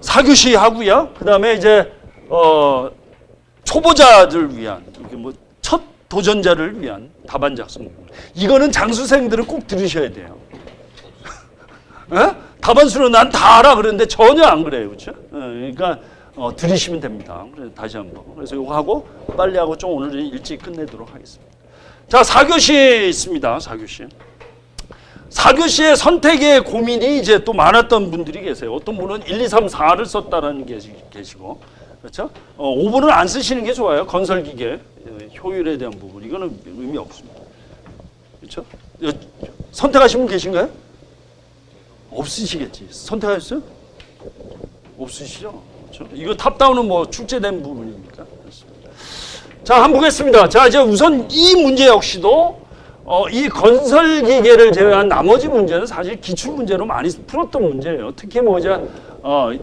4교시 하고요. 그 다음에 이제 초보자들 위한 뭐 첫 도전자를 위한 답안 작성. 이거는 장수생들은 꼭 들으셔야 돼요. 답안수는 난 다 알아 그러는데 전혀 안 그래요, 그렇죠? 그러니까 들으시면 됩니다. 다시 한번. 그래서 이거 하고 빨리 하고 좀 오늘 일찍 끝내도록 하겠습니다. 자, 4교시 있습니다. 4교시. 4교시의 선택의 고민이 이제 또 많았던 분들이 계세요. 어떤 분은 1, 2, 3, 4를 썼다라는 게 계시고, 그렇죠? 5분은 안 쓰시는 게 좋아요. 건설기계 효율에 대한 부분 이거는 의미 없습니다. 그렇죠? 선택하신 분 계신가요? 없으시겠지. 선택하셨어요? 없으시죠? 그렇죠? 이거 탑다운은 뭐 출제된 부분이니까. 자, 한번 보겠습니다. 자, 이제 우선 이 문제 역시도 이 건설기계를 제외한 나머지 문제는 사실 기출문제로 많이 풀었던 문제예요. 특히 뭐 이제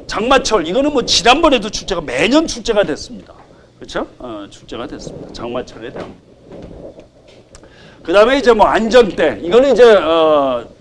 장마철 이거는 뭐 지난번에도 출제가 매년 출제가 됐습니다. 그렇죠? 출제가 됐습니다. 장마철에 대한. 그 다음에 이제 뭐 안전대 이거는 이제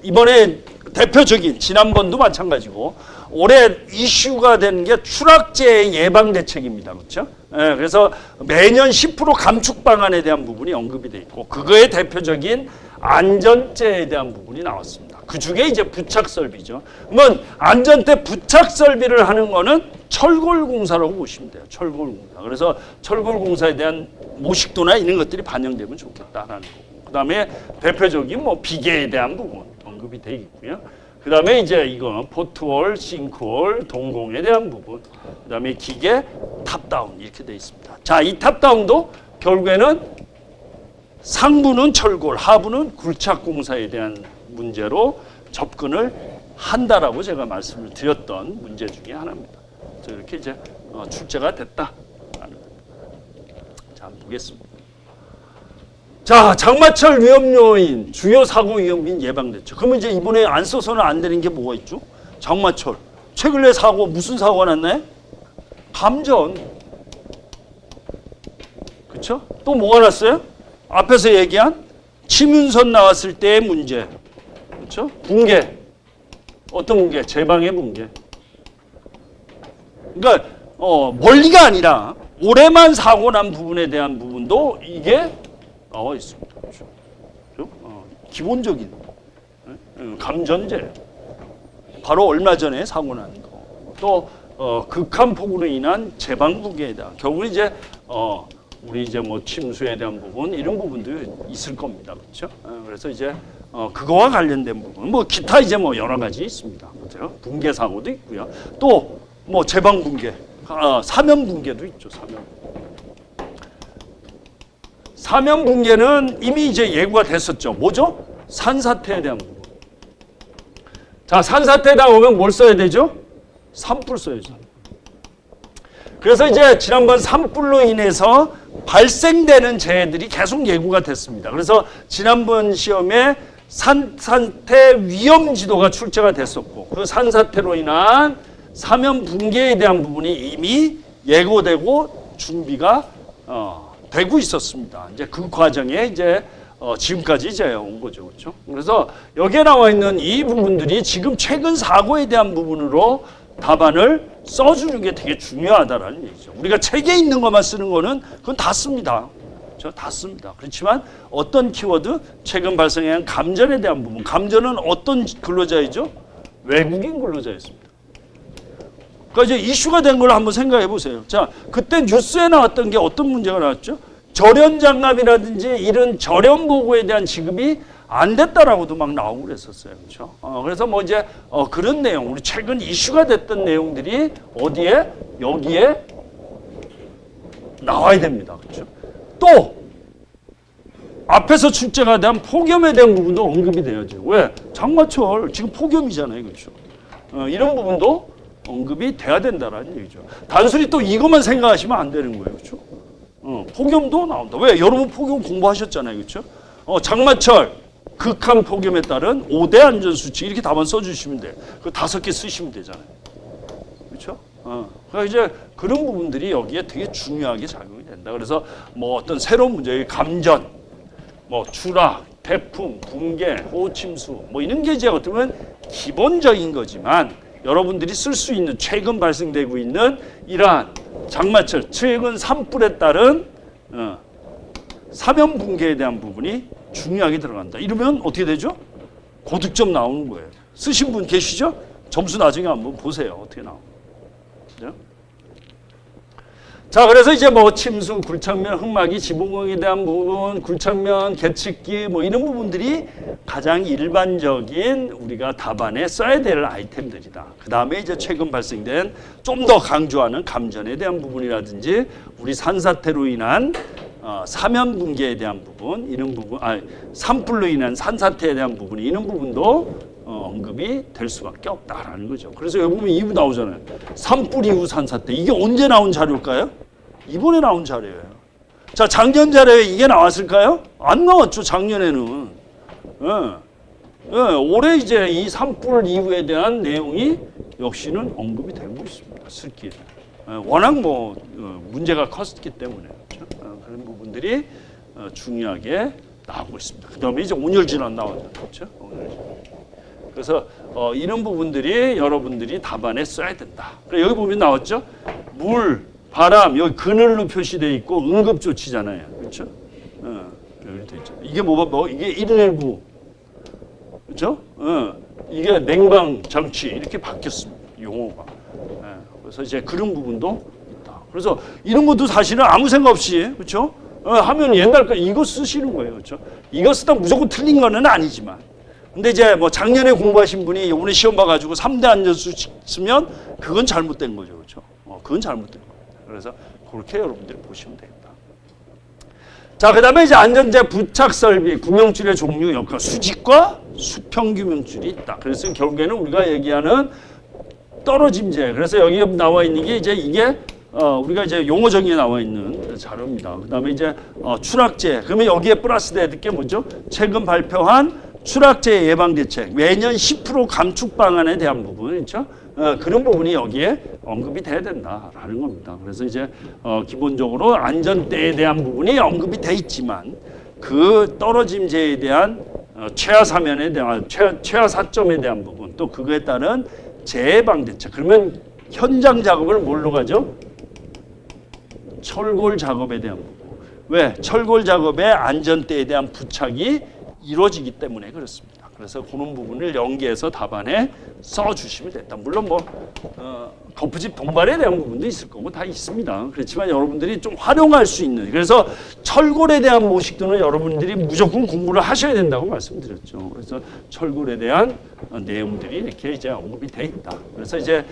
이번에 대표적인 지난번도 마찬가지고 올해 이슈가 된 게 추락재 예방 대책입니다. 그렇죠? 예, 그래서 매년 10% 감축 방안에 대한 부분이 언급이 돼 있고 그거의 대표적인 안전재에 대한 부분이 나왔습니다. 그 중에 이제 부착 설비죠. 그러면 안전대 부착 설비를 하는 거는 철골공사라고 보시면 돼요. 철골공사. 그래서 철골공사에 대한 모식도나 이런 것들이 반영되면 좋겠다라는 거고. 그다음에 대표적인 뭐 비계에 대한 부분 언급이 돼 있고요. 그 다음에 이제 이거 포트홀, 싱크홀, 동공에 대한 부분, 그 다음에 기계, 탑다운 이렇게 돼 있습니다. 자, 이 탑다운도 결국에는 상부는 철골, 하부는 굴착공사에 대한 문제로 접근을 한다라고 제가 말씀을 드렸던 문제 중에 하나입니다. 그래서 이렇게 이제 출제가 됐다. 자, 한번 보겠습니다. 자, 장마철 위험 요인, 주요 사고 위험인 예방대책. 그러면 이제 이번에 안 써서는 안 되는 게 뭐가 있죠? 장마철. 최근에 사고, 무슨 사고가 났나요? 감전. 그렇죠? 또 뭐가 났어요? 앞에서 얘기한 침윤선 나왔을 때의 문제. 그렇죠? 붕괴. 어떤 붕괴? 제방의 붕괴. 그러니까 멀리가 아니라 올해만 사고 난 부분에 대한 부분도 이게 나와 있습니다. 그렇죠? 기본적인 감전제. 바로 얼마 전에 사고 난 거. 또 극한 폭우로 인한 제방 붕괴에 대한 결국 이제 우리 이제 뭐 침수에 대한 부분 이런 부분도 있을 겁니다. 그렇죠? 그래서 이제 그거와 관련된 부분 뭐 기타 이제 뭐 여러 가지 있습니다. 그렇죠? 붕괴 사고도 있고요. 또 뭐 제방 붕괴, 사면 붕괴도 있죠. 사면 붕괴는 이미 이제 예고가 됐었죠. 뭐죠? 산사태에 대한 부분. 자, 산사태에 나오면 뭘 써야 되죠? 산불 써야죠. 그래서 이제 지난번 산불로 인해서 발생되는 재해들이 계속 예고가 됐습니다. 그래서 지난번 시험에 산사태 위험 지도가 출제가 됐었고 그 산사태로 인한 사면 붕괴에 대한 부분이 이미 예고되고 준비가 되고 있었습니다. 이제 그 과정에 이제 지금까지 이제 온 거죠, 그렇죠? 그래서 여기에 나와 있는 이 부분들이 지금 최근 사고에 대한 부분으로 답안을 써주는 게 되게 중요하다라는 얘기죠. 우리가 책에 있는 것만 쓰는 거는 그건 다 씁니다. 그렇죠? 다 씁니다. 그렇지만 어떤 키워드, 최근 발생한 감전에 대한 부분, 감전은 어떤 근로자이죠? 외국인 근로자였습니다. 그러니까 이제 이슈가 된 걸 한번 생각해 보세요. 자, 그때 뉴스에 나왔던 게 어떤 문제가 나왔죠? 절연장갑이라든지 이런 절연 보고에 대한 지급이 안 됐다라고도 막 나오고 그랬었어요. 그렇죠? 그래서 뭐 이제 그런 내용, 우리 최근 이슈가 됐던 내용들이 어디에? 여기에 나와야 됩니다. 그렇죠? 또 앞에서 출제가 된 폭염에 대한 부분도 언급이 돼야죠. 왜? 장마철 지금 폭염이잖아요. 그렇죠? 이런 부분도 언급이 돼야 된다라는 얘기죠. 단순히 또 이것만 생각하시면 안 되는 거예요. 그렇죠? 폭염도 나온다. 왜? 여러분 폭염 공부하셨잖아요. 그렇죠? 장마철 극한 폭염에 따른 5대 안전수칙 이렇게 답안 써주시면 돼요. 그 5개 쓰시면 되잖아요. 그렇죠? 그러니까 이제 그런 부분들이 여기에 되게 중요하게 작용이 된다. 그래서 뭐 어떤 새로운 문제, 감전, 뭐 추락, 태풍, 붕괴, 호우침수 뭐 이런 게 이제 어떻게 보면 기본적인 거지만 여러분들이 쓸 수 있는 최근 발생되고 있는 이러한 장마철 최근 산불에 따른 사면 붕괴에 대한 부분이 중요하게 들어간다. 이러면 어떻게 되죠? 고득점 나오는 거예요. 쓰신 분 계시죠? 점수 나중에 한번 보세요. 어떻게 나오는지. 자, 그래서 이제 뭐 침수, 굴착면, 흙막이, 지붕에 대한 부분, 굴착면, 계측기 뭐 이런 부분들이 가장 일반적인 우리가 답안에 써야 될 아이템들이다. 그 다음에 이제 최근 발생된 좀 더 강조하는 감전에 대한 부분이라든지 우리 산사태로 인한 사면 붕괴에 대한 부분, 이런 부분, 산불로 인한 산사태에 대한 부분, 이런 부분도 언급이 될 수밖에 없다라는 거죠. 그래서 여기 보면 2부 나오잖아요. 산불 이후 산사태. 이게 언제 나온 자료일까요? 이번에 나온 자료예요. 자, 작년 자료에 이게 나왔을까요? 안 나왔죠, 작년에는. 올해 이제 이 산불 이후에 대한 내용이 역시는 언급이 되고 있습니다. 슬기에. 워낙 뭐 문제가 컸기 때문에 그렇죠? 그런 부분들이 중요하게 나오고 있습니다. 그 다음에 이제 온열질환 나오죠. 그렇죠? 그래서 이런 부분들이 여러분들이 답안에 써야 된다. 여기 보면 나왔죠. 물, 바람, 여기 그늘로 표시되어 있고 응급조치잖아요. 그렇죠? 여기 돼 있죠. 이게 이게 119. 그렇죠? 이게 냉방 장치 이렇게 바뀌었습니다. 용어가. 그래서 이제 그런 부분도 있다. 그래서 이런 것도 사실은 아무 생각 없이 그렇죠? 하면 옛날 거 이거 쓰시는 거예요. 그렇죠? 이거 쓰다 무조건 틀린 거는 아니지만. 근데 이제 뭐 작년에 공부하신 분이 이번에 시험 봐가지고 3대 안전수 쓰면 그건 잘못된 거죠. 그렇죠? 그건 잘못된 거예요. 그래서 그렇게 여러분들이 보시면 되겠다. 자, 그 다음에 이제 안전제 부착 설비, 구명줄의 종류, 역할, 수직과 수평 구명줄이 있다. 그래서 결국에는 우리가 얘기하는 떨어짐제. 그래서 여기 나와 있는 게 이제 이게 우리가 이제 용어 정의에 나와 있는 자료입니다. 그 다음에 이제 추락제. 그러면 여기에 플러스 돼야 될 게 뭐죠? 최근 발표한 추락재 예방 대책, 매년 10% 감축 방안에 대한 부분, 그렇죠? 그런 부분이 여기에 언급이 돼야 된다라는 겁니다. 그래서 이제 기본적으로 안전대에 대한 부분이 언급이 돼 있지만 그 떨어짐제에 대한 최하 사면에 대한 최하 사점에 대한 부분, 또 그거에 따른 재예방 대책. 그러면 현장 작업을 뭘로 가죠? 철골 작업에 대한 부분. 왜? 철골 작업의 안전대에 대한 부착이 이루어지기 때문에 그렇습니다. 그래서 그런 부분을 연계해서 답안에 써주시면 됐다. 물론 뭐 거푸집 동반에 대한 부분도 있을 거고 다 있습니다. 그렇지만 여러분들이 좀 활용할 수 있는, 그래서 철골에 대한 모식도는 여러분들이 무조건 공부를 하셔야 된다고 말씀드렸죠. 그래서 철골에 대한 내용들이 이렇게 이제 언급이 돼 있다. 그래서 이제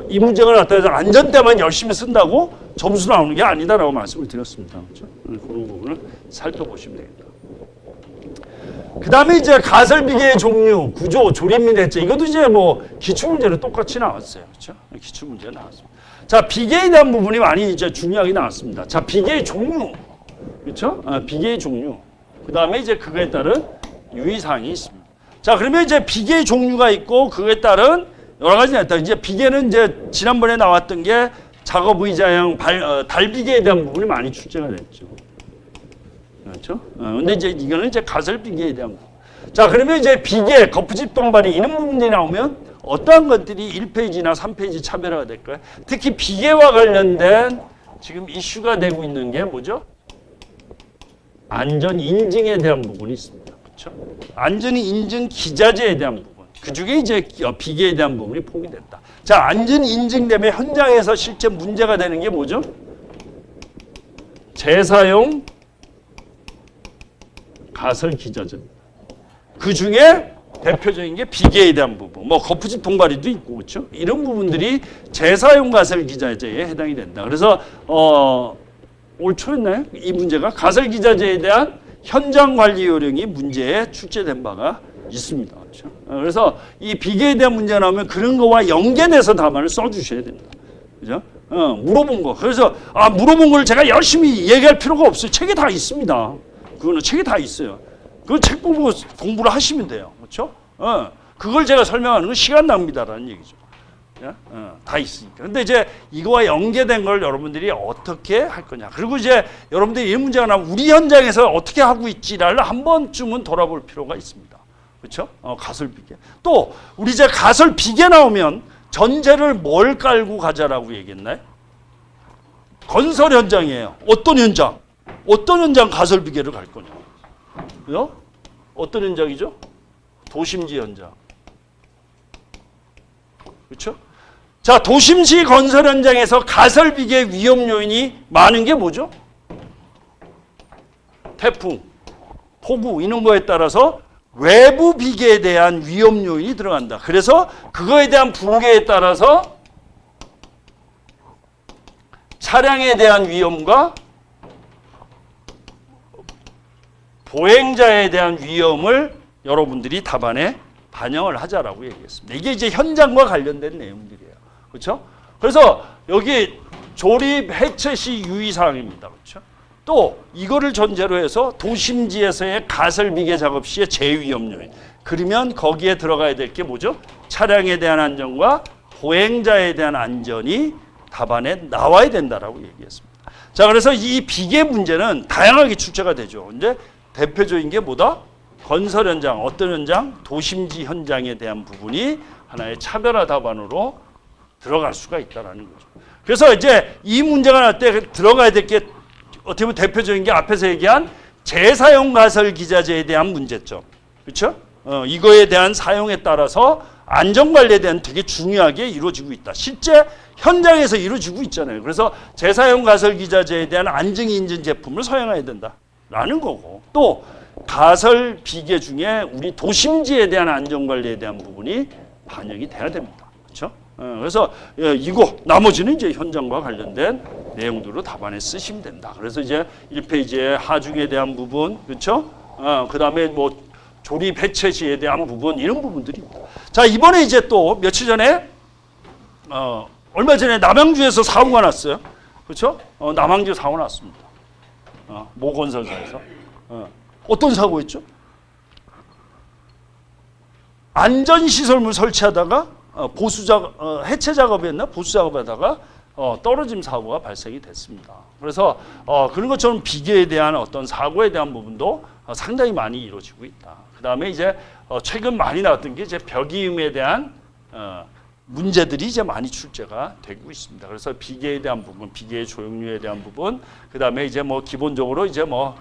이 문제가 나타나서 안전대만 열심히 쓴다고 점수 나오는 게 아니다라고 말씀을 드렸습니다. 그렇죠? 그런 부분을 살펴보시면 되겠다. 그 다음에 이제 가설비계의 종류, 구조, 조립 및 대체. 이것도 이제 뭐 기출문제로 똑같이 나왔어요. 그렇죠? 기출문제가 나왔습니다. 자, 비계에 대한 부분이 많이 이제 중요하게 나왔습니다. 자, 비계의 종류. 그렇죠? 비계의 종류. 그 다음에 이제 그거에 따른 유의사항이 있습니다. 자, 그러면 이제 비계의 종류가 있고 그거에 따른 여러 가지가 있다. 이제 비계는 이제 지난번에 나왔던 게 작업 의자형 달비계에 대한 부분이 많이 출제가 됐죠. 그렇죠? 근데 이제 이거는 이제 가설비계에 대한 부분. 자, 그러면 이제 비계, 거푸집 동반이 이런 부분들이 나오면 어떠한 것들이 1페이지나 3페이지 차별화가 될까요? 특히 비계와 관련된 지금 이슈가 되고 있는 게 뭐죠? 안전 인증에 대한 부분이 있습니다. 그렇죠? 안전 인증 기자재에 대한 부분. 그 중에 이제 비계에 대한 부분이 포함됐다. 자, 안전 인증되면 현장에서 실제 문제가 되는 게 뭐죠? 재사용 가설 기자재입니다. 그 중에 대표적인 게 비계에 대한 부분, 뭐 거푸집 동바리도 있고 그렇죠? 이런 부분들이 재사용 가설 기자재에 해당이 된다. 그래서 올 초였나요? 이 문제가 가설 기자재에 대한 현장 관리 요령이 문제에 출제된 바가 있습니다. 그렇죠? 그래서 이 비계에 대한 문제가 나오면 그런 거와 연계돼서 답안을 써주셔야 된다. 그죠? 물어본 거. 그래서 물어본 걸 제가 열심히 얘기할 필요가 없어요. 책에 다 있습니다. 그거는 책에 다 있어요. 그 책 보고 공부를 하시면 돼요. 그렇죠? 그걸 제가 설명하는 건 시간 낭비다라는 얘기죠. 다 있으니까. 근데 이제 이거와 연계된 걸 여러분들이 어떻게 할 거냐. 그리고 이제 여러분들이 이 문제가 나면 우리 현장에서 어떻게 하고 있지를 한 번쯤은 돌아볼 필요가 있습니다. 그렇죠? 가설비계. 또 우리 이제 가설비계 나오면 전제를 뭘 깔고 가자라고 얘기했나요? 건설 현장이에요. 어떤 현장? 어떤 현장 가설비계를 갈 거냐? 어떤 현장이죠? 도심지 현장. 그렇죠? 자, 도심지 건설 현장에서 가설비계 위험 요인이 많은 게 뭐죠? 태풍, 폭우 이런 거에 따라서 외부 비계에 대한 위험 요인이 들어간다. 그래서 그거에 대한 붕괴에 따라서 차량에 대한 위험과 보행자에 대한 위험을 여러분들이 답안에 반영을 하자라고 얘기했습니다. 이게 이제 현장과 관련된 내용들이에요. 그렇죠? 그래서 여기 조립 해체 시 유의사항입니다. 그렇죠? 또 이거를 전제로 해서 도심지에서의 가설비계 작업 시의 제위험 요인. 그러면 거기에 들어가야 될 게 뭐죠? 차량에 대한 안전과 보행자에 대한 안전이 답안에 나와야 된다라고 얘기했습니다. 자, 그래서 이 비계 문제는 다양하게 출제가 되죠. 근데 대표적인 게 뭐다? 건설 현장, 어떤 현장? 도심지 현장에 대한 부분이 하나의 차별화 답안으로 들어갈 수가 있다라는 거죠. 그래서 이제 이 문제가 날 때 들어가야 될 게 어떻게 보면 대표적인 게 앞에서 얘기한 재사용 가설 기자재에 대한 문제점. 그렇죠? 이거에 대한 사용에 따라서 안전관리에 대한 되게 중요하게 이루어지고 있다. 실제 현장에서 이루어지고 있잖아요. 그래서 재사용 가설 기자재에 대한 안전 인증 제품을 사용해야 된다라는 거고, 또 가설 비계 중에 우리 도심지에 대한 안전관리에 대한 부분이 반영이 돼야 됩니다. 그렇죠? 그래서 이거 나머지는 이제 현장과 관련된 내용들로 답안에 쓰시면 된다. 그래서 이제 1페이지에 하중에 대한 부분, 그렇죠? 그다음에 뭐 조립 해체 시에 대한 부분, 이런 부분들입니다. 자, 이번에 이제 또 며칠 전에 얼마 전에 남양주에서 사고가 났어요. 그렇죠? 남양주 사고 났습니다. 모 건설사에서 어떤 사고였죠? 안전시설물 설치하다가 해체 작업이었나? 보수 작업하다가 떨어짐 사고가 발생이 됐습니다. 그래서 그런 것처럼 비계에 대한 어떤 사고에 대한 부분도 상당히 많이 이루어지고 있다. 그 다음에 이제 최근 많이 나왔던 게 이제 벽이음에 대한 문제들이 이제 많이 출제가 되고 있습니다. 그래서 비계에 대한 부분, 비계의 조형률에 대한 부분, 그 다음에 이제 뭐 기본적으로 이제 뭐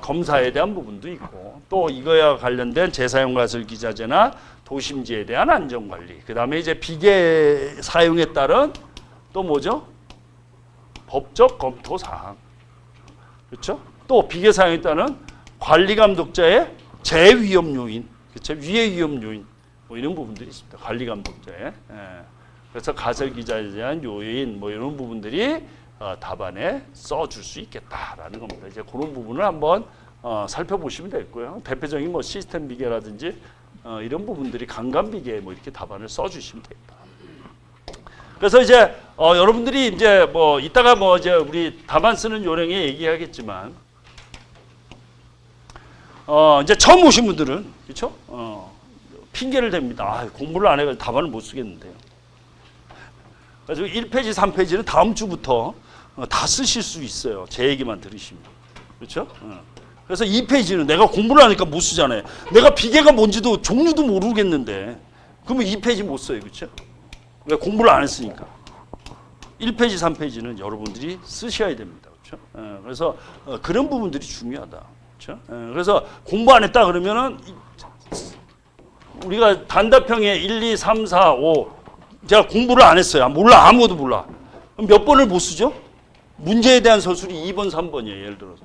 검사에 대한 부분도 있고, 또 이거와 관련된 재사용 가설 기자재나 도심지에 대한 안전관리, 그 다음에 이제 비계 사용에 따른 또 뭐죠? 법적 검토 사항, 그렇죠? 또 비계 사용에 따른 관리 감독자의 재위험 요인, 그렇죠? 위해 위험 요인, 뭐 이런 부분들이 있습니다. 관리 감독자의. 그래서 가설 기자에 대한 요인, 뭐 이런 부분들이 답안에 써줄 수 있겠다라는 겁니다. 이제 그런 부분을 한번 살펴보시면 되겠고요. 대표적인 뭐 시스템 비계라든지 이런 부분들이 강간 비계 뭐 이렇게 답안을 써주시면 되겠다. 그래서 이제 여러분들이 이제 뭐 이따가 뭐 이제 우리 답안 쓰는 요령에 얘기하겠지만 이제 처음 오신 분들은 그렇죠? 핑계를 댑니다. 공부를 안 해가지고 답안을 못 쓰겠는데요. 그래서 1페이지, 3페이지는 다음 주부터 다 쓰실 수 있어요. 제 얘기만 들으시면. 그렇죠? 그래서 2페이지는 내가 공부를 하니까 못 쓰잖아요. 내가 비계가 뭔지도 종류도 모르겠는데 그러면 2페이지 못 써요. 그렇죠? 왜? 공부를 안 했으니까. 1페이지, 3페이지는 여러분들이 쓰셔야 됩니다. 그렇죠? 그래서 그런 부분들이 중요하다. 그렇죠? 그래서 공부 안 했다 그러면은 우리가 단답형에 1, 2, 3, 4, 5 제가 공부를 안 했어요. 몰라. 아무것도 몰라. 그럼 몇 번을 못 쓰죠? 문제에 대한 서술이 2번, 3번이에요. 예를 들어서.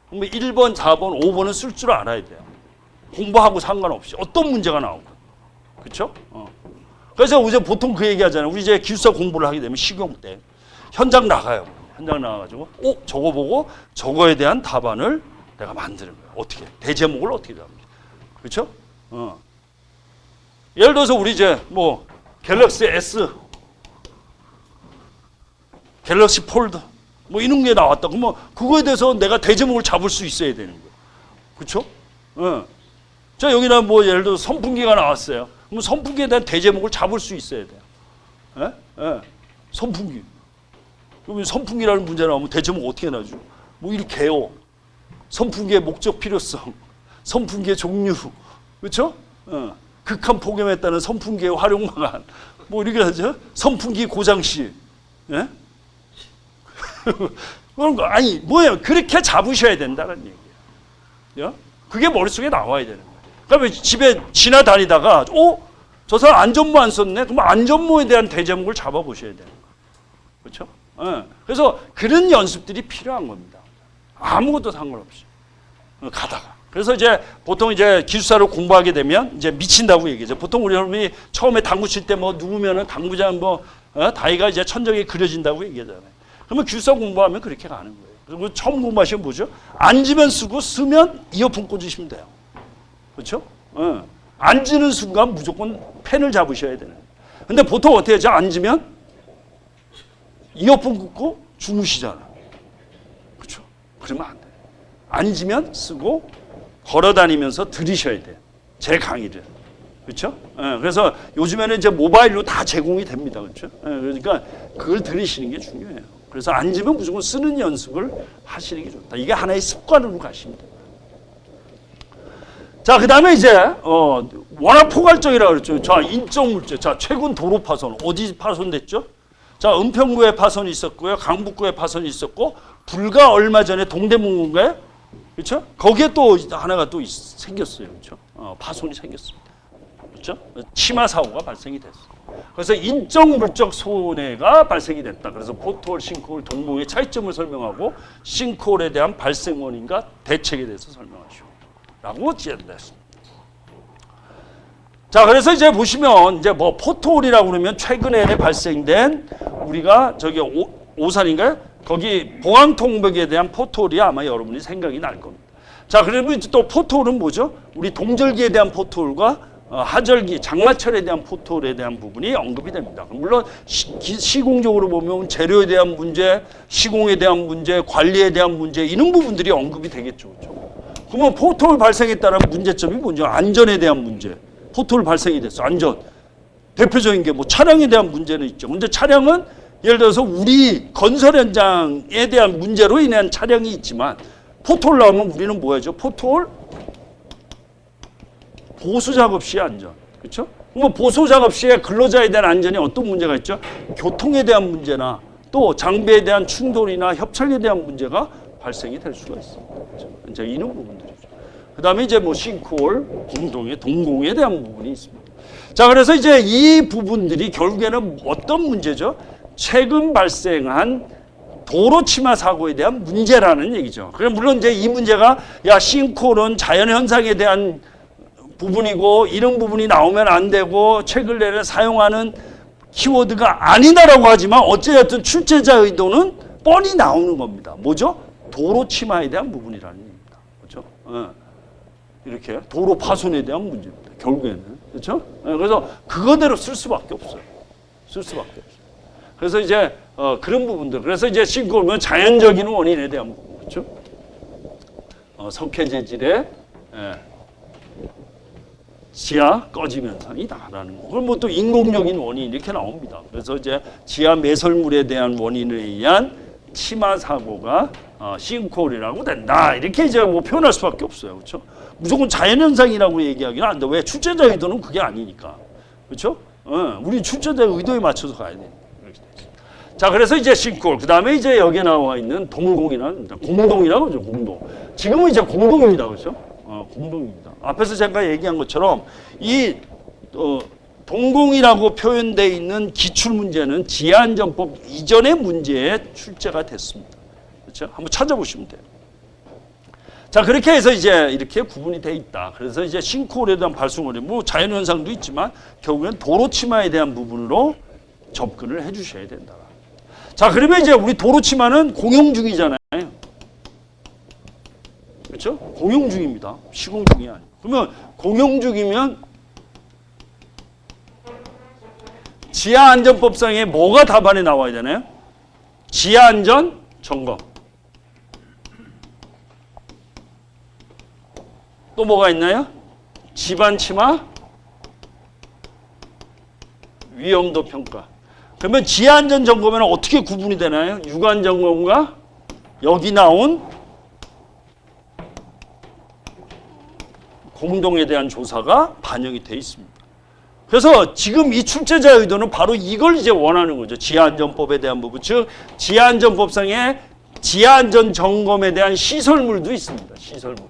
그럼 1번, 4번, 5번은 쓸 줄 알아야 돼요. 공부하고 상관없이. 어떤 문제가 나오고. 그렇죠? 그래서 이제 보통 그 얘기 하잖아요. 우리 이제 기숙사 공부를 하게 되면 시경 때 현장 나가요. 현장 나가가지고 저거 보고 저거에 대한 답안을 내가 만드는 거예요. 어떻게? 대제목을 어떻게 잡는지. 그렇죠? 예를 들어서 우리 이제 뭐 갤럭시 S, 갤럭시 폴드 뭐 이런 게 나왔다. 그러면 그거에 대해서 내가 대제목을 잡을 수 있어야 되는 거예요. 그렇죠? 자, 여기나 뭐 예를 들어서 선풍기가 나왔어요. 그럼 선풍기에 대한 대제목을 잡을 수 있어야 돼요. 선풍기. 그러면 선풍기라는 문제 나오면 대제목 어떻게 나죠? 뭐 이렇게 해요. 선풍기의 목적 필요성, 선풍기의 종류, 그렇죠? 극한 폭염에 따른 선풍기의 활용 방안, 뭐 이렇게 하죠. 선풍기 고장 시. 예? 그런 거 아니 뭐예요? 그렇게 잡으셔야 된다는 얘기예요. 그게 머릿속에 나와야 되는 거예요. 그러면 집에 지나다니다가 저 사람 안전모 안 썼네. 그럼 안전모에 대한 대제목을 잡아보셔야 되는 거예요. 그렇죠? 그래서 그런 연습들이 필요한 겁니다. 아무것도 상관없이 가다가. 그래서 이제 보통 이제 기숙사를 공부하게 되면 이제 미친다고 얘기하죠. 보통 우리 여러분이 처음에 당구 칠 때 뭐 누우면은 당구장 다이가 이제 천정에 그려진다고 얘기하잖아요. 그러면 기숙사 공부하면 그렇게 가는 거예요. 그리고 처음 공부하시면 뭐죠? 앉으면 쓰고 쓰면 이어폰 꽂으시면 돼요. 그렇죠? 앉는 순간 무조건 펜을 잡으셔야 되는 거예요. 근데 보통 어떻게 하죠? 앉으면 이어폰 꽂고 주무시잖아. 그렇죠? 그러면 안 돼요. 앉으면 쓰고 걸어다니면서 들으셔야 돼요. 제 강의를. 그렇죠? 그래서 요즘에는 이제 모바일로 다 제공이 됩니다. 그렇죠? 그러니까 그걸 들으시는 게 중요해요. 그래서 앉으면 무조건 쓰는 연습을 하시는 게 좋다. 이게 하나의 습관으로 가시면 됩니다. 자, 그 다음에 이제, 워낙 포괄적이라고 그랬죠. 자, 인적 물질. 자, 최근 도로 파손. 어디 파손됐죠? 자, 은평구에 파손이 있었고요. 강북구에 파손이 있었고, 불과 얼마 전에 동대문구에, 그렇죠? 거기에 또 하나가 또 생겼어요. 그렇죠? 파손이 생겼습니다. 그렇죠? 치마 사고가 발생이 됐어요. 그래서 인적 물적 손해가 발생이 됐다. 그래서 포트홀, 싱크홀, 동봉의 차이점을 설명하고 싱크홀에 대한 발생 원인과 대책에 대해서 설명하시오. 라고 지적됐습니다. 자, 그래서 이제 보시면 이제 뭐 포트홀이라고 그러면 최근에 발생된 우리가 저기 오산인가요? 거기 보강통벽에 대한 포트홀이 아마 여러분이 생각이 날 겁니다. 자, 그러면 또 포트홀은 뭐죠? 우리 동절기에 대한 포트홀과 하절기, 장마철에 대한 포트홀에 대한 부분이 언급이 됩니다. 물론 시공적으로 보면 재료에 대한 문제, 시공에 대한 문제, 관리에 대한 문제 이런 부분들이 언급이 되겠죠. 그렇죠? 그러면 포트홀 발생에 따른 문제점이 뭐죠? 안전에 대한 문제. 포트홀 발생이 됐어. 안전. 대표적인 게 뭐 차량에 대한 문제는 있죠. 근데 차량은 예를 들어서 우리 건설 현장에 대한 문제로 인한 차량이 있지만 포트홀 나오면 우리는 뭐 하죠? 포트홀 보수 작업 시의 안전. 그렇죠? 그럼 보수 작업 시에 근로자에 대한 안전이 어떤 문제가 있죠? 교통에 대한 문제나 또 장비에 대한 충돌이나 협착에 대한 문제가 발생이 될 수가 있습니다. 그렇죠? 이제 이런 부분들이죠. 그다음에 이제 뭐 싱크홀, 동공에 대한 부분이 있습니다. 자, 그래서 이제 이 부분들이 결국에는 어떤 문제죠? 최근 발생한 도로 치마 사고에 대한 문제라는 얘기죠. 그래 물론 이제 이 문제가 싱크홀은 자연 현상에 대한 부분이고 이런 부분이 나오면 안 되고 최근에 사용하는 키워드가 아니다라고 하지만 어쨌든 출제자 의도는 뻔히 나오는 겁니다. 뭐죠? 도로 치마에 대한 부분이라는 얘기입니다. 그렇죠? 이렇게 도로 파손에 대한 문제입니다. 결국에는. 그렇죠? 그래서 그거대로 쓸 수밖에 없어요. 쓸 수밖에 없어요. 그래서 이제 그런 부분들. 그래서 이제 싱크홀은 자연적인 원인에 대한 부분. 그렇죠? 석회 재질의 지하 꺼짐 현상이다라는 거. 그럼 뭐 또 인공적인 원인 이렇게 나옵니다. 그래서 이제 지하 매설물에 대한 원인에 의한 치마 사고가 싱크홀이라고 된다. 이렇게 이제 뭐 표현할 수밖에 없어요. 그렇죠? 무조건 자연 현상이라고 얘기하기는 안 돼. 왜? 출제자 의도는 그게 아니니까. 그렇죠? 우리 출제자 의도에 맞춰서 가야 돼. 자, 그래서 이제 싱크홀. 그다음에 이제 여기에 나와 있는 동물공이라고 공동이라고 하죠. 공동. 지금은 이제 공동입니다. 그렇죠? 공동입니다. 앞에서 제가 얘기한 것처럼 이 동공이라고 표현되어 있는 기출 문제는 지하안전법 이전의 문제에 출제가 됐습니다. 그렇죠? 한번 찾아보시면 돼요. 자, 그렇게 해서 이제 이렇게 구분이 돼 있다. 그래서 이제 싱크홀에 대한 발생원이 뭐 자연 현상도 있지만 결국엔 도로 치마에 대한 부분으로 접근을 해주셔야 된다. 자, 그러면 이제 우리 도로 치마는 공용 중이잖아요. 그렇죠? 공용 중입니다. 시공 중이 아니고. 그러면 공용 중이면 지하안전법상에 뭐가 답안에 나와야 되나요? 지하안전 점검. 또 뭐가 있나요? 집안 치마 위험도 평가. 그러면 지하안전 점검에는 어떻게 구분이 되나요? 유관 점검과 여기 나온 공동에 대한 조사가 반영이 되어 있습니다. 그래서 지금 이 출제자 의도는 바로 이걸 이제 원하는 거죠. 지하안전법에 대한 부분, 즉 지하안전법상의 지하안전 점검에 대한 시설물도 있습니다. 시설물.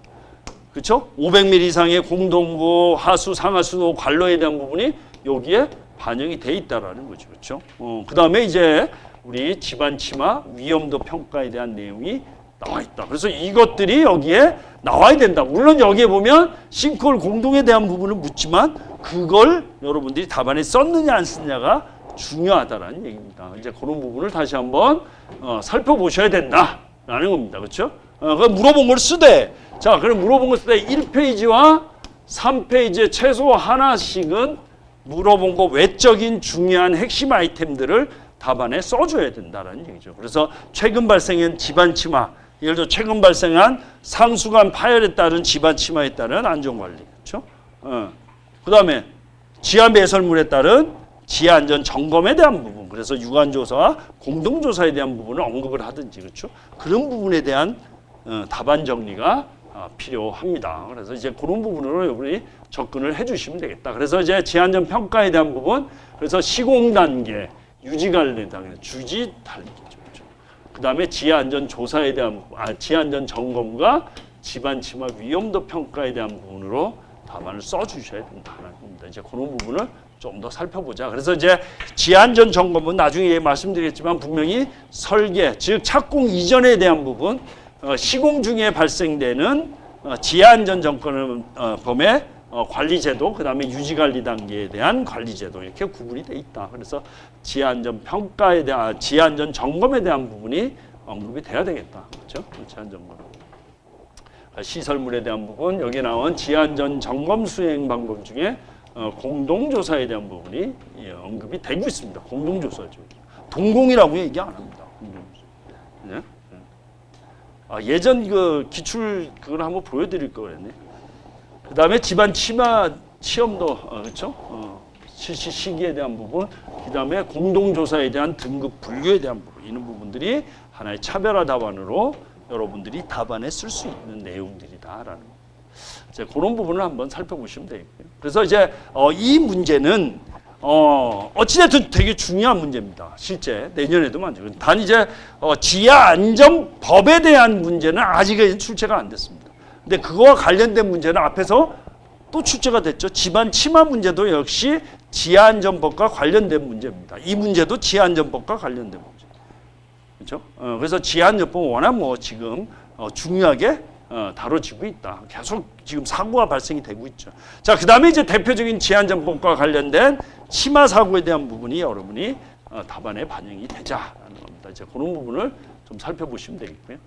그렇죠? 500mm 이상의 공동구, 하수, 상하수 관로에 대한 부분이 여기에 반영이 돼 있다라는 거죠. 그렇죠? 그다음에 이제 우리 집안 침하 위험도 평가에 대한 내용이 나와 있다. 그래서 이것들이 여기에 나와야 된다. 물론 여기에 보면 싱크홀 공동에 대한 부분을 묻지만 그걸 여러분들이 답안에 썼느냐 안 썼느냐가 중요하다라는 얘기입니다. 이제 그런 부분을 다시 한번 살펴보셔야 된다라는 겁니다. 그렇죠? 그 물어본 걸 쓰되, 자, 그럼 물어본 걸 쓰되 1페이지와 3페이지에 최소 하나씩은 물어본 거 외적인 중요한 핵심 아이템들을 답안에 써줘야 된다라는 얘기죠. 그래서 최근 발생한 집안 침하, 예를 들어 최근 발생한 상수관 파열에 따른 집안 침하에 따른 안전관리, 그렇죠? 그다음에 지하 매설물에 따른 지하 안전 점검에 대한 부분, 그래서 유관조사와 공동조사에 대한 부분을 언급을 하든지, 그렇죠? 그런 부분에 대한 답안 정리가 필요합니다. 그래서 이제 그런 부분으로 여러분이 접근을 해주시면 되겠다. 그래서 이제 지하안전 평가에 대한 부분, 그래서 시공 단계, 유지 관리 단계, 주지 달리기죠. 그 다음에 지하안전 조사에 대한, 지하안전 점검과 집안 침하 위험도 평가에 대한 부분으로 답안을 써주셔야 된다는 겁니다. 이제 그런 부분을 좀 더 살펴보자. 그래서 이제 지하안전 점검은 나중에 말씀드리겠지만 분명히 설계, 즉 착공 이전에 대한 부분, 시공 중에 발생되는 지하안전 점검 범의 관리제도, 그 다음에 유지관리 단계에 대한 관리제도 이렇게 구분이 돼 있다. 그래서 지하안전 평가에 대한, 지하안전 점검에 대한 부분이 언급이 돼야 되겠다. 그렇죠? 지하안전 점검. 시설물에 대한 부분, 여기 나온 지하안전 점검 수행 방법 중에 공동조사에 대한 부분이 언급이 되고 있습니다. 공동조사죠. 동공이라고 얘기 안 합니다. 네? 예전 그 기출 그걸 한번 보여드릴 거였네. 그 다음에 집안 침하 시험도 그렇죠? 실시 시기에 대한 부분, 그 다음에 공동조사에 대한 등급 분류에 대한 부분, 이런 부분들이 하나의 차별화 답안으로 여러분들이 답안에 쓸 수 있는 내용들이다라는 거. 이제 그런 부분을 한번 살펴보시면 되겠고요. 그래서 이제 이 문제는 어찌됐든 되게 중요한 문제입니다. 실제 내년에도 만들고. 단 이제 지하안전법에 대한 문제는 아직은 출제가 안 됐습니다. 근데 그거와 관련된 문제는 앞에서 또 출제가 됐죠. 집안 침하 문제도 역시 지하안전법과 관련된 문제입니다. 이 문제도 지하안전법과 관련된 문제. 그렇죠? 그래서 지하안전법은 워낙 뭐 지금 중요하게 다뤄지고 있다. 계속 지금 사고가 발생이 되고 있죠. 자, 그 다음에 이제 대표적인 지하안전법과 관련된 침하 사고에 대한 부분이 여러분이 답안에 반영이 되자라는 겁니다. 이제 그런 부분을 좀 살펴보시면 되겠고요.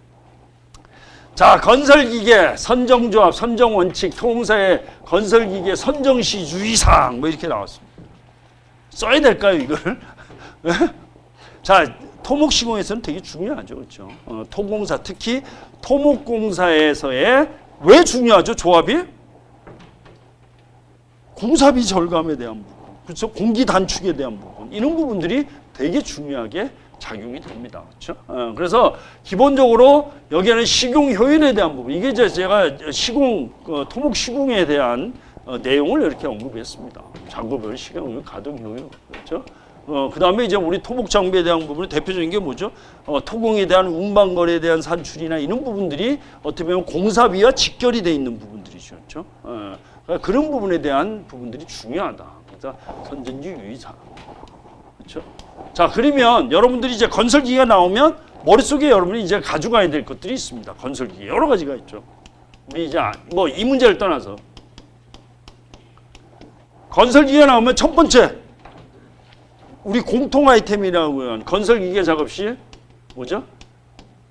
자, 건설기계 선정조합, 선정원칙, 토공사의 건설기계 선정시 주의사항 뭐 이렇게 나왔습니다. 써야 될까요, 이거를? 자, 토목시공에서는 되게 중요하죠, 그렇죠? 토공사, 특히 토목공사에서의 왜 중요하죠, 조합이? 공사비 절감에 대한 부분, 그렇죠? 공기 단축에 대한 부분, 이런 부분들이 되게 중요하게 작용이 됩니다, 그렇죠? 그래서 기본적으로 여기에는 식용 효율에 대한 부분, 이게 이제 제가 시공, 토목 시공에 대한 내용을 이렇게 언급했습니다. 작업별 식용 가동 효율, 그렇죠? 그 다음에 이제 우리 토목 장비에 대한 부분이 대표적인 게 뭐죠? 토공에 대한 운반거래에 대한 산출이나 이런 부분들이 어떻게 보면 공사비와 직결이 돼 있는 부분들이죠. 그렇죠? 그런 부분에 대한 부분들이 중요하다. 그래서 선진지 유의사항. 그렇죠? 자, 그러면 여러분들이 이제 건설기계가 나오면 머릿속에 여러분이 이제 가져가야 될 것들이 있습니다. 건설기계 여러 가지가 있죠. 우리 이제 뭐 이 문제를 떠나서 건설기계가 나오면 첫 번째 우리 공통 아이템이라고 하는 건설기계 작업실 뭐죠?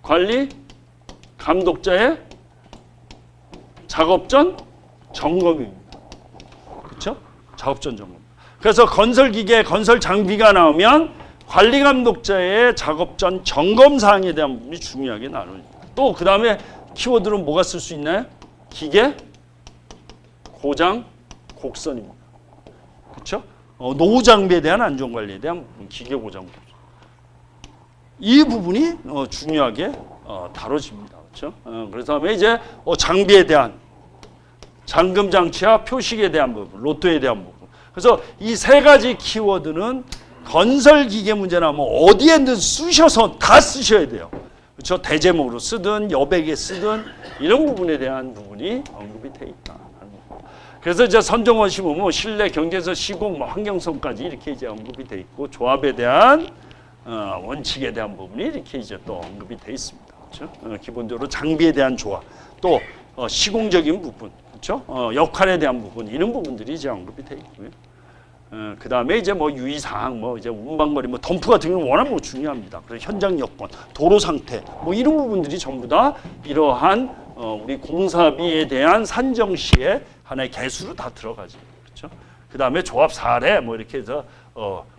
관리 감독자의 작업 전 점검입니다. 그렇죠? 작업 전 점검. 그래서 건설기계, 건설 장비가 나오면 관리 감독자의 작업 전 점검 사항에 대한 부분이 중요하게 나눕니다. 또 그 다음에 키워드는 뭐가 쓸 수 있나요? 기계 고장 곡선입니다. 그렇죠? 노후 장비에 대한 안전 관리에 대한 부분, 기계 고장 곡선. 이 부분이 중요하게 다뤄집니다. 그렇죠? 그래서 다음에 이제 장비에 대한 잠금 장치와 표식에 대한 부분, 로또에 대한 부분. 그래서 이 세 가지 키워드는 건설 기계 문제 나오면 어디에든 쓰셔서 다 쓰셔야 돼요. 그렇죠? 대제목으로 쓰든 여백에 쓰든 이런 부분에 대한 부분이 언급이 돼 있다. 그래서 이제 선정원 시 보면 실내 경제에서 시공, 환경성까지 이렇게 이제 언급이 돼 있고 조합에 대한 원칙에 대한 부분이 이렇게 이제 또 언급이 돼 있습니다. 그렇죠? 기본적으로 장비에 대한 조합, 또 시공적인 부분, 그렇죠? 역할에 대한 부분 이런 부분들이 이제 언급이 돼 있고요. 그 다음에 이제 뭐 유의사항, 뭐 이제 운반거리, 뭐 덤프 같은 경우는 워낙 뭐 중요합니다. 그래서 현장 여건, 도로 상태, 뭐 이런 부분들이 전부 다 이러한 우리 공사비에 대한 산정 시에 하나의 개수로 다 들어가죠. 그렇죠? 그 다음에 조합 사례, 뭐 이렇게 해서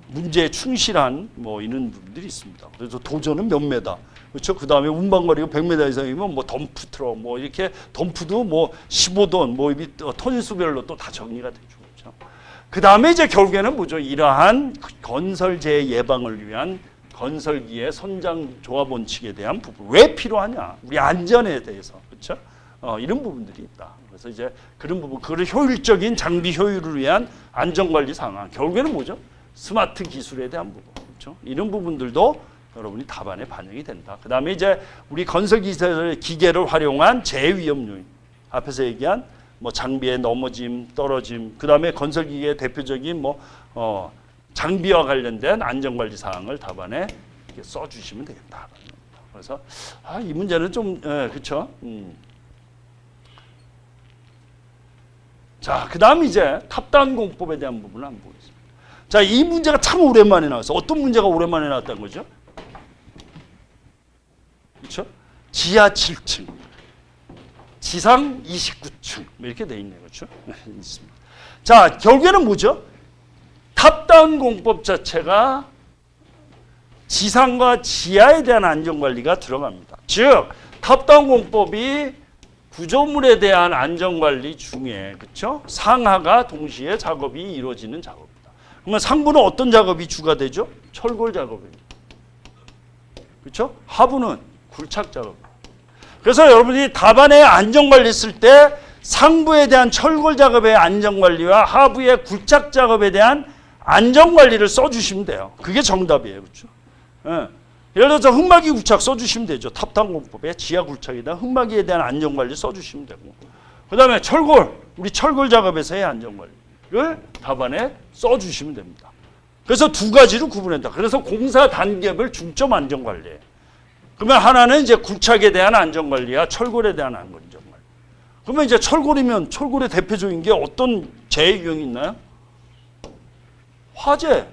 문제에 충실한 뭐 이런 부분들이 있습니다. 그래서 도전은 몇 메다, 그렇죠? 그 다음에 운반거리가 100m 이상이면 뭐 덤프 트럭, 뭐 이렇게 덤프도 뭐 15톤, 뭐 톤수별로 또 다 정리가 되죠. 그 다음에 이제 결국에는 뭐죠? 이러한 건설재해 예방을 위한 건설기의 선장 조합 원칙에 대한 부분. 왜 필요하냐? 우리 안전에 대해서. 그렇죠? 이런 부분들이 있다. 그래서 이제 그런 부분, 그걸 효율적인 장비 효율을 위한 안전관리 상황. 결국에는 뭐죠? 스마트 기술에 대한 부분. 그렇죠? 이런 부분들도 여러분이 답안에 반영이 된다. 그 다음에 이제 우리 건설기술 기계를 활용한 재위험 요인. 앞에서 얘기한 뭐 장비의 넘어짐, 떨어짐, 그 다음에 건설기계의 대표적인 뭐 장비와 관련된 안전관리 사항을 답안에 이렇게 써주시면 되겠다. 그래서 이 문제는 좀 그렇죠. 자, 그 다음 이제 탑다운 공법에 대한 부분을 한번 보겠습니다. 자, 이 문제가 참 오랜만에 나왔어요. 어떤 문제가 오랜만에 나왔다는 거죠? 그렇죠? 지하 7층. 지상 29층 이렇게 돼 있네요. 그렇죠? 있습니다. 자, 결국에는 뭐죠? 탑다운 공법 자체가 지상과 지하에 대한 안전관리가 들어갑니다. 즉, 탑다운 공법이 구조물에 대한 안전관리 중에, 그렇죠? 상하가 동시에 작업이 이루어지는 작업입니다. 그러면 상부는 어떤 작업이 주가 되죠? 철골 작업입니다. 그렇죠? 하부는 굴착 작업. 그래서 여러분이 답안에 안전관리 쓸 때 상부에 대한 철골 작업의 안전관리와 하부의 굴착 작업에 대한 안전관리를 써주시면 돼요. 그게 정답이에요. 그렇죠? 예를 들어서 흙막이 굴착 써주시면 되죠. 탑다운 공법에 지하 굴착에 대한 흙막이에 대한 안전관리 써주시면 되고, 그 다음에 철골, 우리 철골 작업에서의 안전관리를 답안에 써주시면 됩니다. 그래서 두 가지로 구분한다. 그래서 공사 단계별 중점 안전관리예요. 그러면 하나는 이제 굴착에 대한 안전관리와 철골에 대한 안전관리. 그러면 이제 철골이면 철골의 대표적인 게 어떤 재해 유형이 있나요? 화재.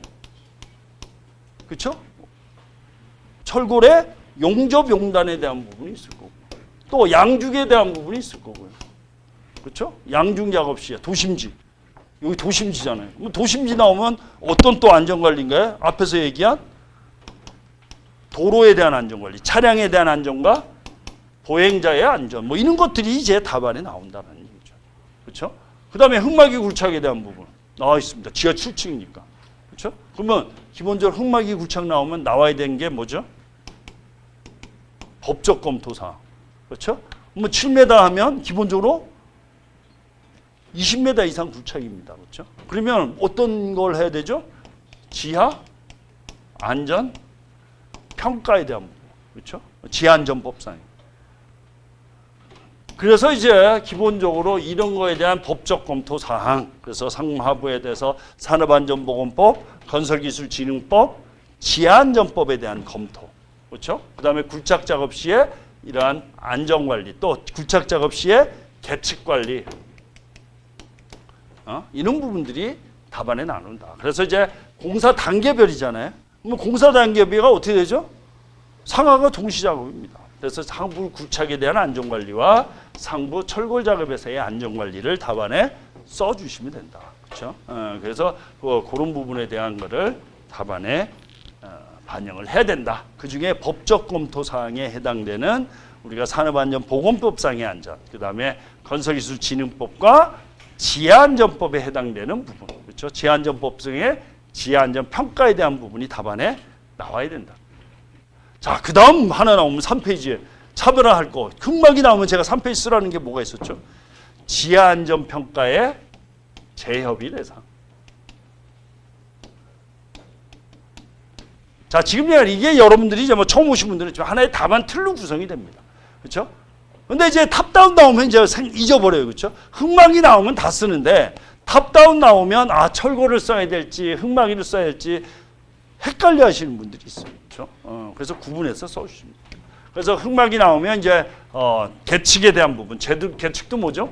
그렇죠? 철골의 용접 용단에 대한 부분이 있을 거고, 또 양죽에 대한 부분이 있을 거고요. 그렇죠? 양중 작업 시에 도심지. 여기 도심지잖아요. 그럼 도심지 나오면 어떤 또 안전관리인가요? 앞에서 얘기한 도로에 대한 안전관리, 차량에 대한 안전과 보행자의 안전, 뭐 이런 것들이 이제 답안에 나온다는 얘기죠. 그렇죠? 그 다음에 흙막이 굴착에 대한 부분 나와 있습니다. 지하 7층이니까. 그렇죠? 그러면 기본적으로 흙막이 굴착 나오면 나와야 되는 게 뭐죠? 법적 검토 사항. 그렇죠? 뭐 7m 하면 기본적으로 20m 이상 굴착입니다. 그렇죠? 그러면 어떤 걸 해야 되죠? 지하 안전 평가에 대한 부분. 그렇죠? 지하안전법상. 그래서 이제 기본적으로 이런 거에 대한 법적 검토 사항, 그래서 상하부에 대해서 산업안전보건법, 건설기술진흥법, 지하안전법에 대한 검토, 그렇죠? 그 다음에 굴착 작업 시에 이러한 안전관리, 또 굴착 작업 시에 계측관리, 이런 부분들이 답안에 나눈다. 그래서 이제 공사 단계별이잖아요. 그럼 공사 단계별이 어떻게 되죠? 상하가 동시 작업입니다. 그래서 상부 굴착에 대한 안전관리와 상부 철골 작업에서의 안전관리를 답안에 써주시면 된다. 그렇죠? 그래서 그런 부분에 대한 거를 답안에 반영을 해야 된다. 그 중에 법적 검토 사항에 해당되는 우리가 산업안전보건법상의 안전, 그 다음에 건설기술진흥법과 지하안전법에 해당되는 부분, 그렇죠? 지하안전법상의 지하안전 평가에 대한 부분이 답안에 나와야 된다. 자, 그 다음 하나 나오면 3페이지에 차별화할 거. 흙막이 나오면 제가 3페이지 쓰라는 게 뭐가 있었죠? 지하안전평가의 재협의 대상. 자, 지금 이게 여러분들이 이제 뭐 처음 오신 분들은 좀 하나의 답안 틀로 구성이 됩니다. 그렇죠? 근데 이제 탑다운 나오면 이제 잊어버려요. 그렇죠? 흑막이 나오면 다 쓰는데 탑다운 나오면 철골을 써야 될지 흑막이를 써야 될지 헷갈려 하시는 분들이 있어요. 그렇죠? 그래서 구분해서 써주십니다. 그래서 흑막이 나오면 이제 계측에 대한 부분, 계측도 뭐죠?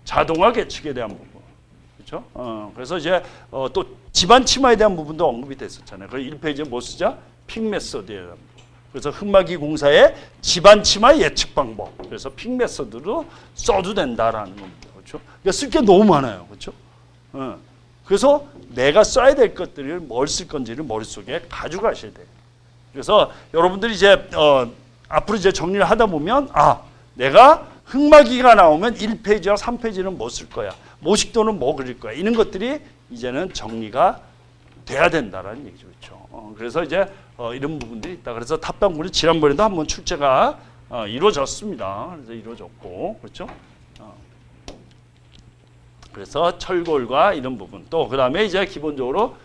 자동화 계측에 대한 부분. 그렇죠? 그래서 이제 또 집안 치마에 대한 부분도 언급이 됐었잖아요. 그래서 1페이지에 뭐 쓰자? 픽 메소드에 대한 부분. 그래서 흑막이 공사의 집안 치마 예측 방법. 그래서 픽 메소드로 써도 된다라는 겁니다. 그렇죠? 그러니까 쓸 게 너무 많아요. 그렇죠? 그래서 내가 써야 될 것들을 뭘 쓸 건지를 머릿속에 가져가셔야 돼요. 그래서 여러분들이 이제 앞으로 이제 정리를 하다 보면 내가 흑막이가 나오면 1페이지와 3페이지는 뭐 쓸 거야? 모식도는 뭐 그릴 거야? 이런 것들이 이제는 정리가 돼야 된다라는 얘기죠. 그렇죠? 그래서 이제 이런 부분들이 있다. 그래서 탑다운군이 지난번에도 한번 출제가 이루어졌습니다. 그래서 이루어졌고, 그렇죠? 그래서 철골과 이런 부분 또 그다음에 이제 기본적으로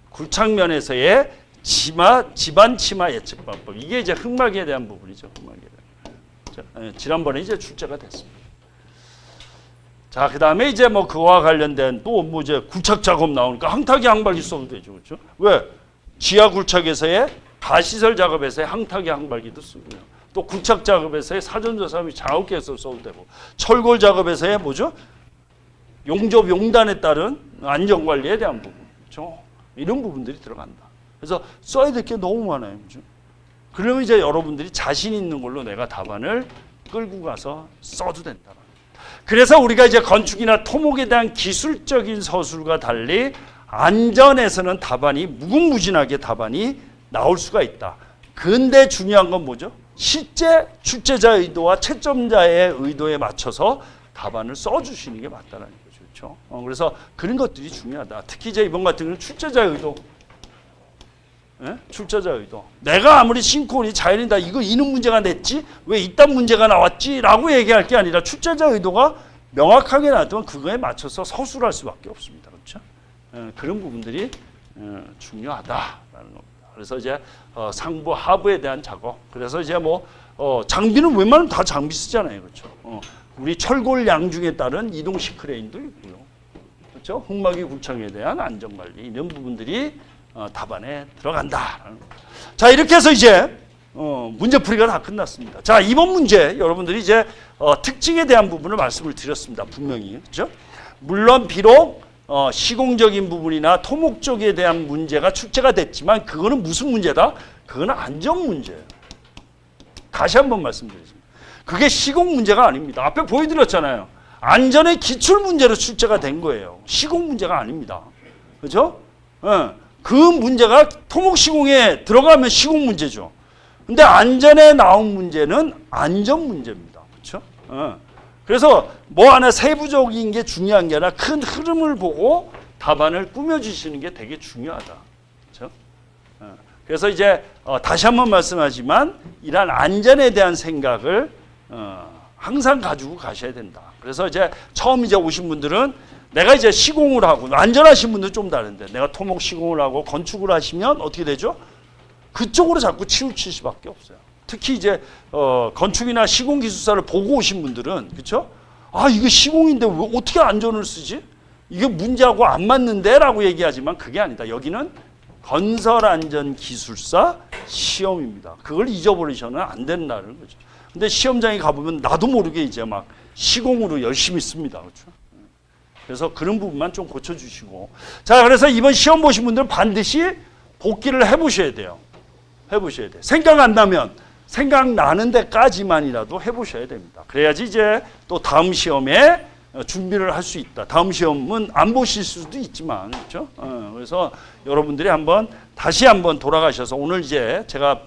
굴착면에서의 집안 치마 예측 방법 이게 이제 흑막에 대한 부분이죠. 흑막에 대한. 지난번에 이제 출제가 됐습니다. 자, 그다음에 이제 뭐 그와 관련된 또 뭐 이제 굴착 작업 나오니까 항탁이 항발기 써도 되죠. 그렇죠? 왜? 지하 굴착에서의 가시설 작업에서의 항탁이 항발기도 쓰고요. 또 굴착 작업에서의 사전조사 및 작업계획서 써도 되고 철골 작업에서의 뭐죠? 용접 용단에 따른 안전관리에 대한 부분. 그렇죠? 이런 부분들이 들어간다. 그래서 써야 될 게 너무 많아요. 그렇죠? 그러면 이제 여러분들이 자신 있는 걸로 내가 답안을 끌고 가서 써도 된다. 그래서 우리가 이제 건축이나 토목에 대한 기술적인 서술과 달리 안전에서는 답안이 무궁무진하게 답안이 나올 수가 있다. 근데 중요한 건 뭐죠? 실제 출제자 의도와 채점자의 의도에 맞춰서 답안을 써주시는 게 맞다는 거죠. 그렇죠? 그래서 그런 것들이 중요하다. 특히 이제 이번 같은 경우는 출제자 의도. 출제자 의도. 내가 아무리 신콘이 자연이다. 이거 이런 문제가 냈지? 왜 이딴 문제가 나왔지? 라고 얘기할 게 아니라 출제자 의도가 명확하게 나왔다면 그거에 맞춰서 서술할 수밖에 없습니다. 그렇죠? 그런 부분들이 중요하다라는 겁니다. 그래서 이제 상부, 하부에 대한 작업. 그래서 이제 뭐 장비는 웬만하면 다 장비 쓰잖아요. 그렇죠? 우리 철골 양중에 따른 이동식 크레인도 있고요. 그렇죠? 흑막이 굴착에 대한 안전관리 이런 부분들이 답안에 들어간다. 자, 이렇게 해서 이제 문제풀이가 다 끝났습니다. 자, 이번 문제 여러분들이 이제 특징에 대한 부분을 말씀을 드렸습니다. 분명히. 그렇죠? 물론 비록 시공적인 부분이나 토목 쪽에 대한 문제가 출제가 됐지만 그거는 무슨 문제다? 그거는 안전 문제예요. 다시 한번 말씀드리겠습니다. 그게 시공 문제가 아닙니다. 앞에 보여드렸잖아요. 안전의 기출 문제로 출제가 된 거예요. 시공 문제가 아닙니다. 그렇죠? 그 문제가 토목 시공에 들어가면 시공 문제죠. 근데 안전에 나온 문제는 안전 문제입니다. 그렇죠? 그래서 뭐 하나 세부적인 게 중요한 게 아니라 큰 흐름을 보고 답안을 꾸며주시는 게 되게 중요하다. 그렇죠? 그래서 이제 다시 한번 말씀하지만 이러한 안전에 대한 생각을 항상 가지고 가셔야 된다. 그래서 이제 처음 이제 오신 분들은 내가 이제 시공을 하고 안전하신 분들은 좀 다른데 내가 토목 시공을 하고 건축을 하시면 어떻게 되죠? 그쪽으로 자꾸 치우칠 수밖에 없어요. 특히 이제 건축이나 시공 기술사를 보고 오신 분들은 그렇죠? 이거 시공인데 왜 어떻게 안전을 쓰지? 이게 문제하고 안 맞는데라고 얘기하지만 그게 아니다. 여기는 건설안전기술사 시험입니다. 그걸 잊어버리셔는 안 된다는 거죠. 근데 시험장에 가보면 나도 모르게 이제 막 시공으로 열심히 씁니다. 그렇죠? 그래서 그런 부분만 좀 고쳐주시고. 자, 그래서 이번 시험 보신 분들은 반드시 복기를 해보셔야 돼요. 해보셔야 돼요. 생각 안 나면 생각나는 데까지만이라도 해보셔야 됩니다. 그래야지 이제 또 다음 시험에 준비를 할 수 있다. 다음 시험은 안 보실 수도 있지만, 그렇죠? 그래서 여러분들이 다시 한번 돌아가셔서 오늘 이제 제가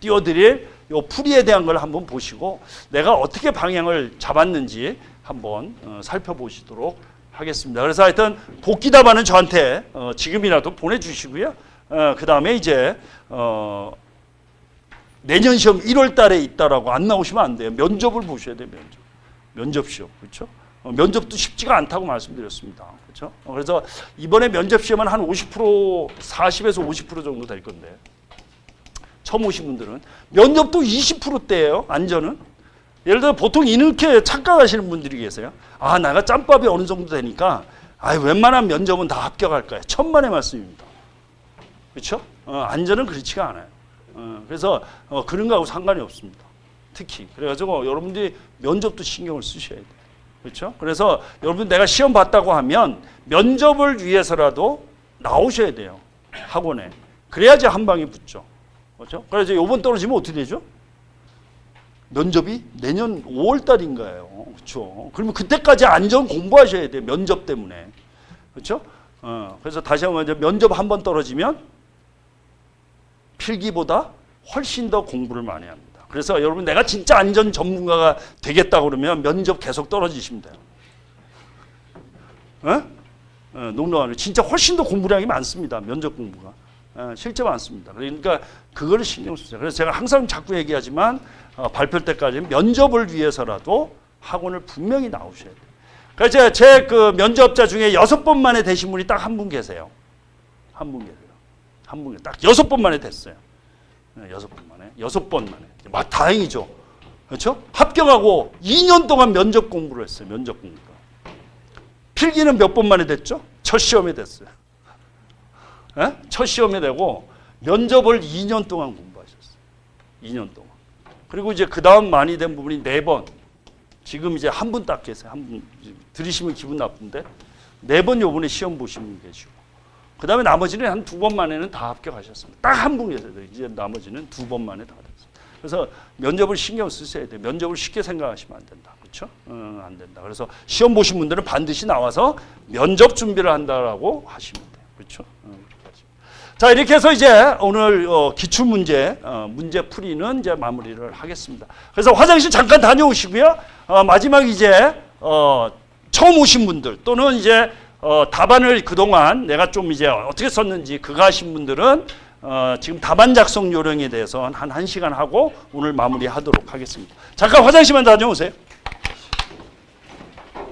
띄워드릴 요 풀이에 대한 걸 한번 보시고 내가 어떻게 방향을 잡았는지 한번 살펴보시도록 하겠습니다. 그래서 하여튼 복귀 답안은 저한테 지금이라도 보내주시고요. 그 다음에 이제 내년 시험 1월 달에 있다라고 안 나오시면 안 돼요. 면접을 보셔야 돼요. 면접 시험. 그렇죠? 면접도 쉽지가 않다고 말씀드렸습니다. 그렇죠? 그래서 이번에 면접 시험은 한 50%, 40에서 50% 정도 될 건데 처음 오신 분들은 면접도 20%대예요. 안전은. 예를 들어 보통 이렇게 착각하시는 분들이 계세요. 아, 내가 짬밥이 어느 정도 되니까 웬만한 면접은 다 합격할 거야. 천만의 말씀입니다. 그렇죠? 안전은 그렇지가 않아요. 그래서 그런 거하고 상관이 없습니다. 특히 그래가지고 여러분들이 면접도 신경을 쓰셔야 돼요. 그렇죠? 그래서 여러분 내가 시험 봤다고 하면 면접을 위해서라도 나오셔야 돼요. 학원에. 그래야지 한 방에 붙죠. 그렇죠? 그래서 이번 떨어지면 어떻게 되죠? 면접이 내년 5월 달인가요? 그렇죠? 그러면 그때까지 안전 공부하셔야 돼요. 면접 때문에. 그렇죠? 그래서 다시 한번 이제 면접 한 번 떨어지면 필기보다 훨씬 더 공부를 많이 합니다. 그래서 여러분 내가 진짜 안전 전문가가 되겠다 그러면 면접 계속 떨어지시면 돼요. 농담 진짜 훨씬 더 공부량이 많습니다. 면접 공부가. 실제 많습니다. 그러니까 그거를 신경 쓰세요. 그래서 제가 항상 자꾸 얘기하지만 발표 때까지 면접을 위해서라도 학원을 분명히 나오셔야 돼요. 그래서 제 그 면접자 중에 6번 만에 되신 분이 딱 한 분 계세요. 한 분 계세요. 한 분 딱 6번 만에 됐어요. 6번 만에. 6번 만에. 다행이죠. 그렇죠? 합격하고 2년 동안 면접 공부를 했어요. 면접 공부. 필기는 몇 번 만에 됐죠? 첫 시험에 됐어요. 첫 시험에 되고 면접을 2년 동안 공부하셨어요. 2년 동안. 그리고 이제 그 다음 많이 된 부분이 4번. 지금 이제 한 분 딱 계세요. 한 분 들으시면 기분 나쁜데 4번 요번에 시험 보신 분 계시고 그 다음에 나머지는 한 2번 만에는 다 합격하셨습니다. 딱 한 분 계세요. 이제 나머지는 2번 만에 다 됐어요. 그래서 면접을 신경 쓰셔야 돼요. 면접을 쉽게 생각하시면 안 된다. 그렇죠? 안 된다. 그래서 시험 보신 분들은 반드시 나와서 면접 준비를 한다라고 하시면 돼요. 그렇죠? 자, 이렇게 해서 이제 오늘 기출 문제 문제 풀이는 이제 마무리를 하겠습니다. 그래서 화장실 잠깐 다녀오시고요. 마지막 이제 처음 오신 분들 또는 이제 답안을 그동안 내가 좀 이제 어떻게 썼는지 그거 하신 분들은 지금 답안 작성 요령에 대해서 한 1시간 하고 오늘 마무리하도록 하겠습니다. 잠깐 화장실만 다녀오세요.